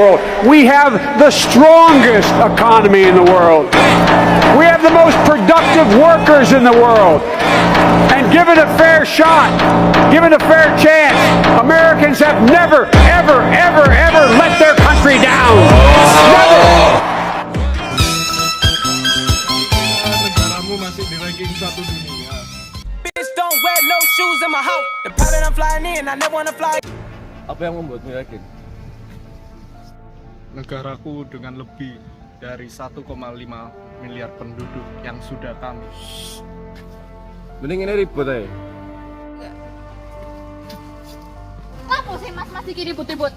world. We have the strongest economy in the world. We have the most productive workers in the world. And given a fair shot, given a fair chance, Americans have never, ever, ever, ever let their country down. Never. Negaramu masih di ranking 1 dunia. Bitch, don't wear no shoes in my house. The private I'm flying in, I never wanna fly. Apa yang membuatmu yakin? Negaraku dengan lebih dari 1,5 miliar penduduk yang sudah kami. Mending ini ribut aja. Lapo sih mas iki ribut-ribut?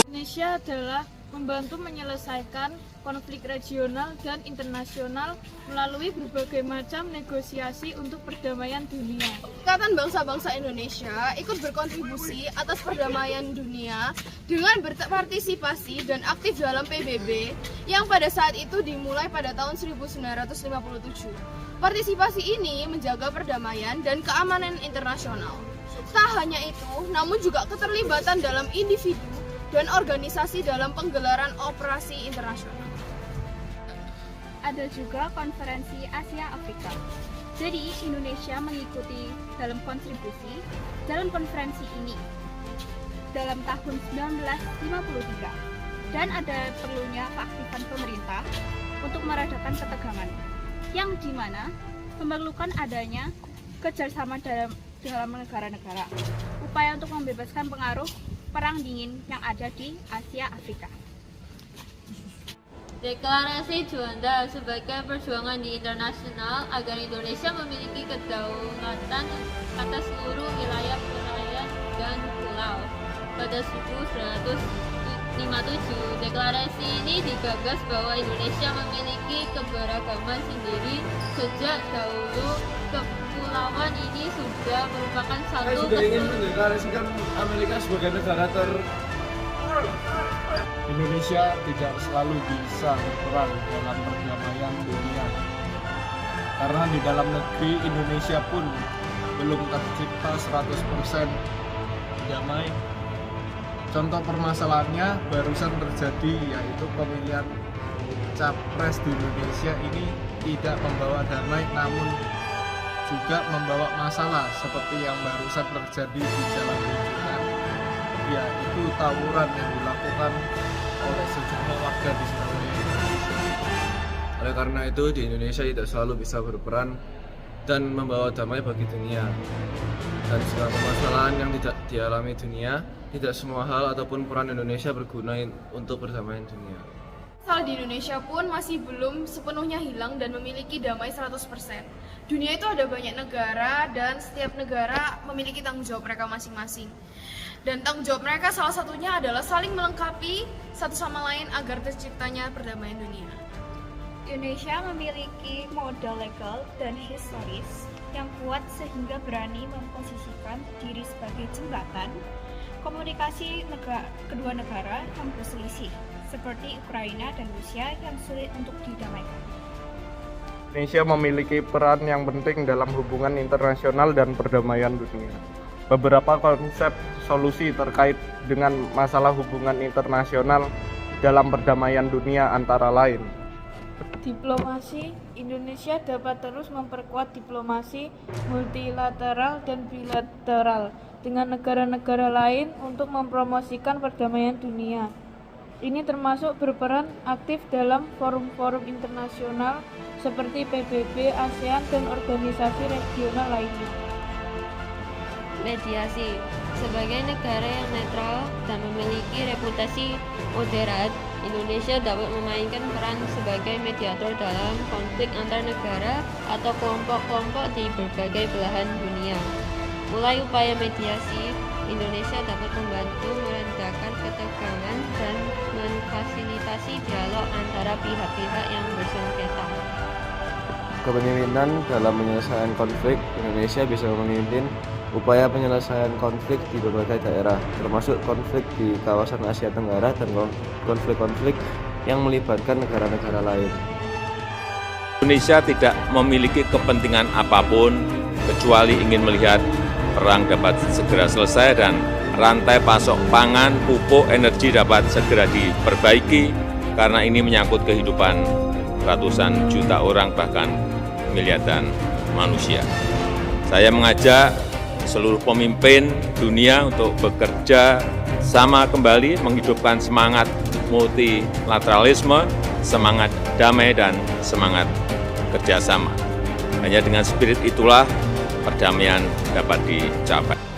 Indonesia adalah membantu menyelesaikan konflik regional dan internasional melalui berbagai macam negosiasi untuk perdamaian dunia. Ikatan Bangsa-Bangsa Indonesia ikut berkontribusi atas perdamaian dunia dengan berpartisipasi dan aktif dalam PBB yang pada saat itu dimulai pada tahun 1957. Partisipasi ini menjaga perdamaian dan keamanan internasional. Tak hanya itu, namun juga keterlibatan dalam individu dan organisasi dalam penggelaran operasi internasional. Ada juga konferensi Asia Afrika. Jadi Indonesia mengikuti dalam kontribusi dalam konferensi ini dalam tahun 1953 dan ada perlunya keaktifan pemerintah untuk meredakan ketegangan yang dimana memerlukan adanya kerjasama dalam negara-negara upaya untuk membebaskan pengaruh perang dingin yang ada di Asia Afrika. Deklarasi Juanda sebagai perjuangan di internasional agar Indonesia memiliki kedaulatan atas seluruh wilayah perairan dan pulau. Pada 1957, deklarasi ini digagas bahwa Indonesia memiliki keberagaman sendiri. Sejak dahulu, kepulauan ini sudah merupakan satu Sudah ingin mendeklarasikan Amerika sebagai negara Indonesia tidak selalu bisa berperan dalam perdamaian dunia. Karena di dalam negeri Indonesia pun belum tercipta 100% damai. Contoh permasalahannya barusan terjadi, yaitu pemilihan capres di Indonesia ini tidak membawa damai namun juga membawa masalah seperti yang barusan terjadi di Jalan Tunjungan, yaitu tawuran yang dilakukan oleh sejumlah warga di Surabaya. Oleh karena itu di Indonesia tidak selalu bisa berperan dan membawa damai bagi dunia. Dan segala permasalahan yang tidak dialami dunia, tidak semua hal ataupun peran Indonesia berguna untuk perdamaian dunia. Masalah di Indonesia pun masih belum sepenuhnya hilang dan memiliki damai 100%. Dunia itu ada banyak negara dan setiap negara memiliki tanggung jawab mereka masing-masing. Dan tanggung jawab mereka salah satunya adalah saling melengkapi satu sama lain agar terciptanya perdamaian dunia. Indonesia memiliki modal legal dan historis yang kuat sehingga berani memposisikan diri sebagai jembatan komunikasi kedua negara yang berselisih, seperti Ukraina dan Rusia yang sulit untuk didamaikan. Indonesia memiliki peran yang penting dalam hubungan internasional dan perdamaian dunia. Beberapa konsep solusi terkait dengan masalah hubungan internasional dalam perdamaian dunia antara lain: Diplomasi. Indonesia dapat terus memperkuat diplomasi multilateral dan bilateral dengan negara-negara lain untuk mempromosikan perdamaian dunia. Ini termasuk berperan aktif dalam forum-forum internasional seperti PBB, ASEAN, dan organisasi regional lainnya. mediasi. Sebagai negara yang netral dan memiliki reputasi moderat, Indonesia dapat memainkan peran sebagai mediator dalam konflik antar negara atau kelompok-kelompok di berbagai belahan dunia. Mulai upaya mediasi, Indonesia dapat membantu meredakan ketegangan dan memfasilitasi dialog antara pihak-pihak yang bersengketa. Kepemimpinan dalam penyelesaian konflik, Indonesia bisa memimpin upaya penyelesaian konflik di berbagai daerah, termasuk konflik di kawasan Asia Tenggara dan konflik-konflik yang melibatkan negara-negara lain. Indonesia tidak memiliki kepentingan apapun kecuali ingin melihat perang dapat segera selesai dan rantai pasok pangan, pupuk, energi dapat segera diperbaiki karena ini menyangkut kehidupan ratusan juta orang bahkan miliaran manusia. Saya mengajak seluruh pemimpin dunia untuk bekerja sama kembali menghidupkan semangat multilateralisme, semangat damai dan semangat kerjasama. Hanya dengan spirit itulah perdamaian dapat dicapai.